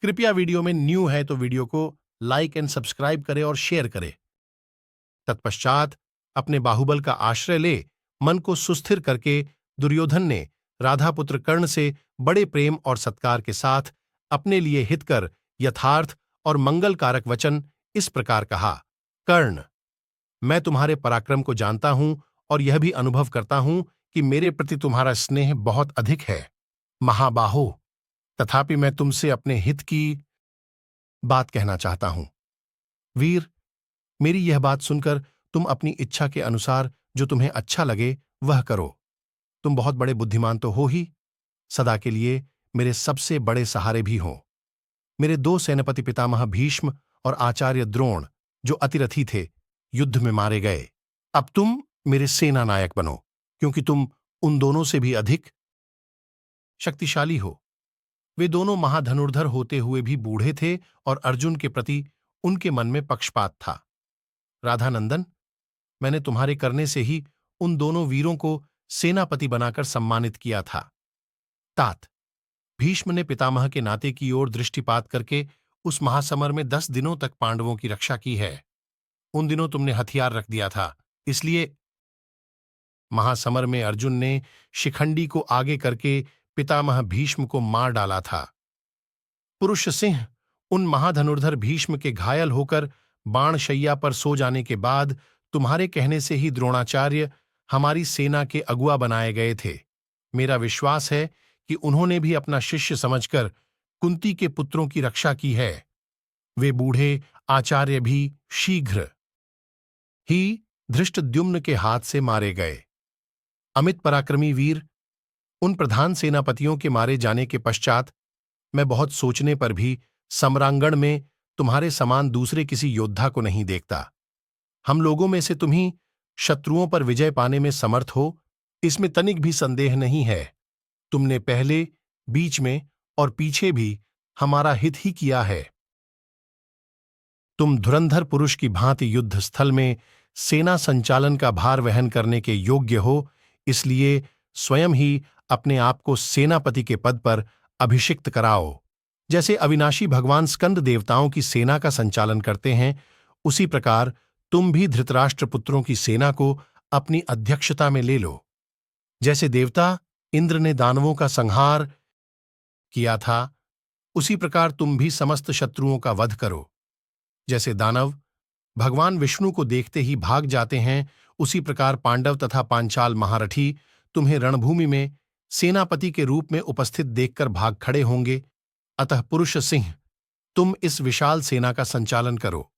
कृपया वीडियो में न्यू है तो वीडियो को लाइक एंड सब्सक्राइब करें और शेयर करें। तत्पश्चात अपने बाहुबल का आश्रय ले मन को सुस्थिर करके दुर्योधन ने राधापुत्र कर्ण से बड़े प्रेम और सत्कार के साथ अपने लिए हितकर यथार्थ और मंगलकारक वचन इस प्रकार कहा। कर्ण, मैं तुम्हारे पराक्रम को जानता हूं और यह भी अनुभव करता हूं कि मेरे प्रति तुम्हारा स्नेह बहुत अधिक है, महाबाहो। तथापि मैं तुमसे अपने हित की बात कहना चाहता हूं। वीर, मेरी यह बात सुनकर तुम अपनी इच्छा के अनुसार जो तुम्हें अच्छा लगे वह करो। तुम बहुत बड़े बुद्धिमान तो हो ही, सदा के लिए मेरे सबसे बड़े सहारे भी हो। मेरे दो सेनापति पितामह भीष्म और आचार्य द्रोण जो अतिरथी थे, युद्ध में मारे गए। अब तुम मेरे सेना नायक बनो, क्योंकि तुम उन दोनों से भी अधिक शक्तिशाली हो। वे दोनों महाधनुर्धर होते हुए भी बूढ़े थे और अर्जुन के प्रति उनके मन में पक्षपात था। राधानंदन, मैंने तुम्हारे करने से ही उन दोनों वीरों को सेनापति बनाकर सम्मानित किया था। तात, भीष्म ने पितामह के नाते की ओर दृष्टिपात करके उस महासमर में 10 दिनों तक पांडवों की रक्षा की है। उन दिनों तुमने हथियार रख दिया था, इसलिए महासमर में अर्जुन ने शिखंडी को आगे करके पितामह भीष्म को मार डाला था। पुरुष सिंह उन महाधनुर्धर भीष्म के घायल होकर बाणशैया पर सो जाने के बाद तुम्हारे कहने से ही द्रोणाचार्य हमारी सेना के अगुआ बनाए गए थे। मेरा विश्वास है कि उन्होंने भी अपना शिष्य समझकर कुंती के पुत्रों की रक्षा की है। वे बूढ़े आचार्य भी शीघ्र ही धृष्टद्युम्न के हाथ से मारे गए। अमित पराक्रमी वीर, उन प्रधान सेनापतियों के मारे जाने के पश्चात मैं बहुत सोचने पर भी सम्रांगण में तुम्हारे समान दूसरे किसी योद्धा को नहीं देखता। हम लोगों में से तुम ही शत्रुओं पर विजय पाने में समर्थ हो, इसमें तनिक भी संदेह नहीं है। तुमने पहले, बीच में और पीछे भी हमारा हित ही किया है। तुम धुरंधर पुरुष की भांति युद्ध स्थल में सेना संचालन का भार वहन करने के योग्य हो, इसलिए स्वयं ही अपने आप को सेनापति के पद पर अभिषिक्त कराओ। जैसे अविनाशी भगवान स्कंद देवताओं की सेना का संचालन करते हैं, उसी प्रकार तुम भी धृतराष्ट्र पुत्रों की सेना को अपनी अध्यक्षता में ले लो। जैसे देवता इंद्र ने दानवों का संहार किया था, उसी प्रकार तुम भी समस्त शत्रुओं का वध करो। जैसे दानव भगवान विष्णु को देखते ही भाग जाते हैं, उसी प्रकार पांडव तथा पांचाल महारथी तुम्हें रणभूमि में सेनापति के रूप में उपस्थित देखकर भाग खड़े होंगे। अतः पुरुष सिंह, तुम इस विशाल सेना का संचालन करो।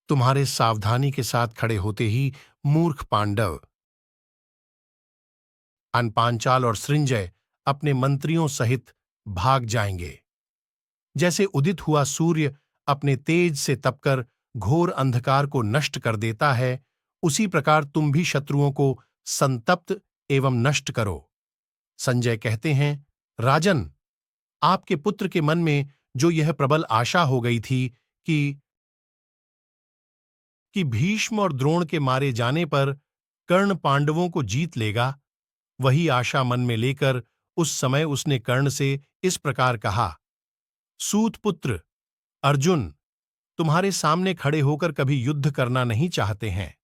तुम्हारे सावधानी के साथ खड़े होते ही मूर्ख पांडव अन पांचाल और सृंजय अपने मंत्रियों सहित भाग जाएंगे। जैसे उदित हुआ सूर्य अपने तेज से तपकर घोर अंधकार को नष्ट कर देता है, उसी प्रकार तुम भी शत्रुओं को संतप्त एवं नष्ट करो। संजय कहते हैं, राजन, आपके पुत्र के मन में जो यह प्रबल आशा हो गई थी कि भीष्म और द्रोण के मारे जाने पर कर्ण पांडवों को जीत लेगा, वही आशा मन में लेकर उस समय उसने कर्ण से इस प्रकार कहा। सूत पुत्र अर्जुन तुम्हारे सामने खड़े होकर कभी युद्ध करना नहीं चाहते हैं।